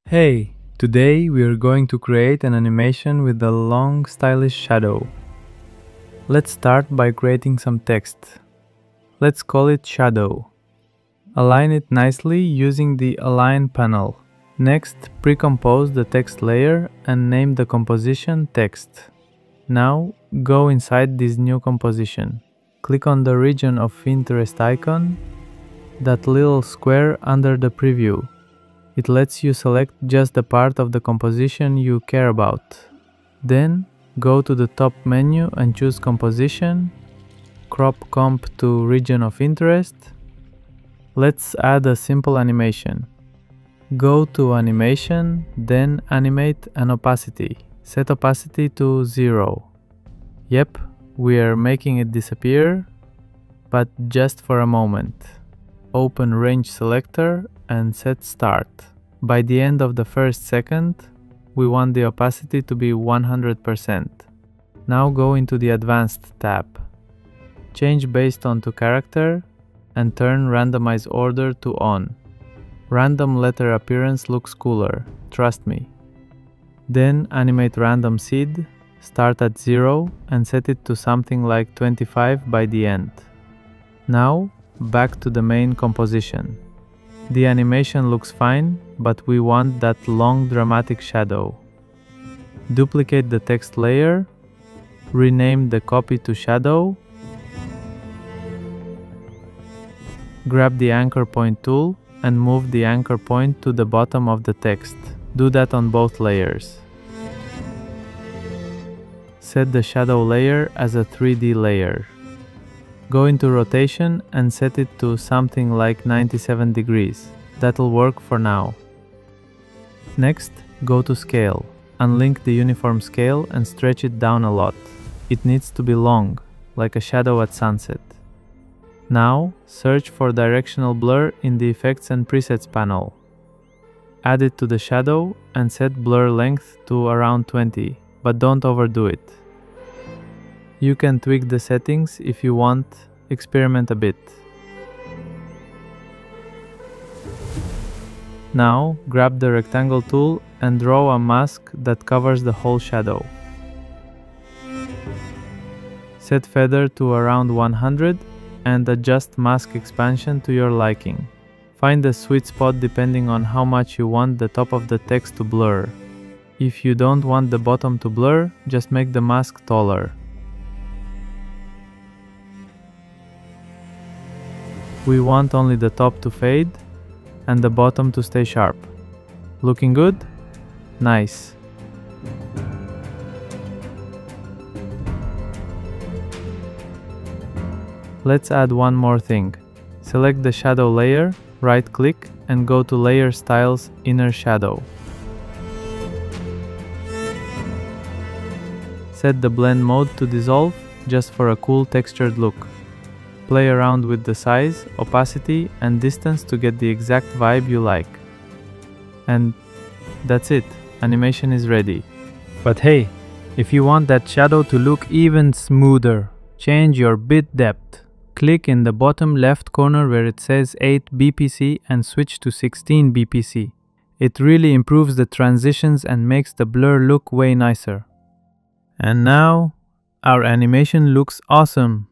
Hey, today we are going to create an animation with a long stylish shadow. Let's start by creating some text. Let's call it shadow. Align it nicely using the Align panel. Next, pre-compose the text layer and name the composition text. Now, go inside this new composition. Click on the region of interest icon, that little square under the preview. It lets you select just the part of the composition you care about. Then, go to the top menu and choose Composition, Crop Comp to Region of Interest. Let's add a simple animation. Go to Animation, then Animate and Opacity. Set opacity to 0. Yep, we are making it disappear, but just for a moment. Open Range Selector and set Start. By the end of the first second, we want the opacity to be 100%. Now go into the Advanced tab. Change based on to character and turn Randomize Order to on. Random letter appearance looks cooler, trust me. Then animate Random Seed, start at 0 and set it to something like 25 by the end. Now, back to the main composition. The animation looks fine, but we want that long dramatic shadow. Duplicate the text layer, rename the copy to shadow, grab the anchor point tool and move the anchor point to the bottom of the text. Do that on both layers. Set the shadow layer as a 3D layer. Go into rotation and set it to something like 97 degrees. That'll work for now. Next, go to Scale. Unlink the uniform scale and stretch it down a lot. It needs to be long, like a shadow at sunset. Now, search for Directional Blur in the Effects and Presets panel. Add it to the shadow and set blur length to around 20, but don't overdo it. You can tweak the settings if you want, experiment a bit. Now, grab the rectangle tool and draw a mask that covers the whole shadow. Set feather to around 100 and adjust mask expansion to your liking. Find the sweet spot depending on how much you want the top of the text to blur. If you don't want the bottom to blur, just make the mask taller. We want only the top to fade and the bottom to stay sharp. Looking good? Nice. Let's add one more thing. Select the shadow layer, right-click and go to Layer Styles Inner Shadow. Set the blend mode to dissolve just for a cool textured look. Play around with the size, opacity and distance to get the exact vibe you like. And that's it, animation is ready. But hey, if you want that shadow to look even smoother, change your bit depth. Click in the bottom left corner where it says 8 BPC and switch to 16 BPC. It really improves the transitions and makes the blur look way nicer. And now, our animation looks awesome.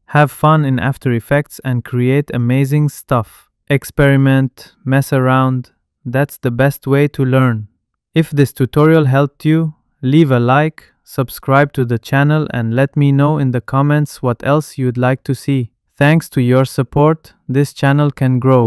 Have fun in After Effects and create amazing stuff. Experiment, mess around, that's the best way to learn. If this tutorial helped you, leave a like, subscribe to the channel and let me know in the comments what else you'd like to see. Thanks to your support, this channel can grow.